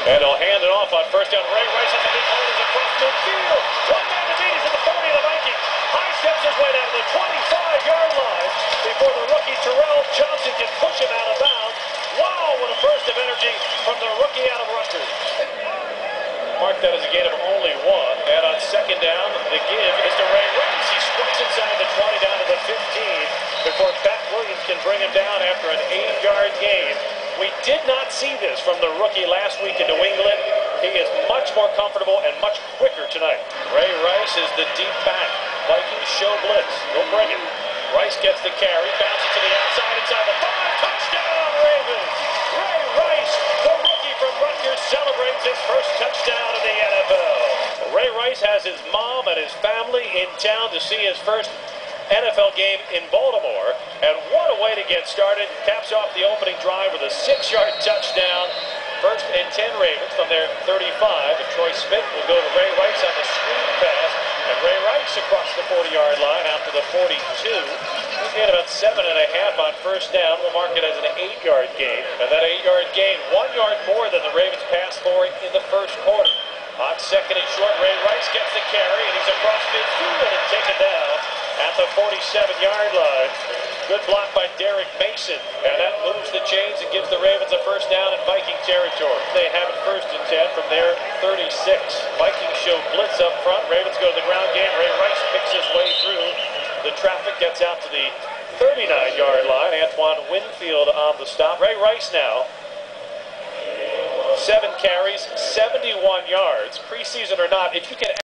And he'll hand it off on first down. Ray Rice has a big hole across midfield. One man to beat. He's at the 40 of the Vikings. High steps his way down to the 25-yard line before the rookie Terrell Johnson can push him out of bounds. Wow, what a burst of energy from the rookie out of Rutgers. Mark that as a gain of only one. And on second down, the give is to Ray Rice. He squats inside the 20 down to the 15 before Pat Williams can bring him down after an 8-yard gain. We did not see this from the rookie last week in New England. He is much more comfortable and much quicker tonight. Ray Rice is the deep back. Vikings show blitz. They'll bring it. Rice gets the carry, bounces to the outside, inside the 5. Touchdown, Ravens! Ray Rice, the rookie from Rutgers, celebrates his first touchdown in the NFL. Ray Rice has his mom and his family in town to see his first NFL game in Baltimore, and what a way to get started. Caps off the opening drive with a 6-yard touchdown. First and 10 Ravens from their 35, and Troy Smith will go to Ray Rice on the screen pass, and Ray Rice across the 40-yard line out to the 42. He's got about 7.5 on first down. We'll mark it as an 8-yard gain, and that 8-yard gain, 1 yard more than the Ravens passed for in the first quarter. On second and short, Ray Rice gets the carry, and he's across midfield and taken down at the 47-yard line. Good block by Derek Mason, and that moves the chains and gives the Ravens a first down in Viking territory. They have it first and 10 from their 36. Vikings show blitz up front. Ravens go to the ground game. Ray Rice picks his way through the traffic, gets out to the 39-yard line. Antoine Winfield on the stop. Ray Rice now, 7 carries, 71 yards. Preseason or not, if you can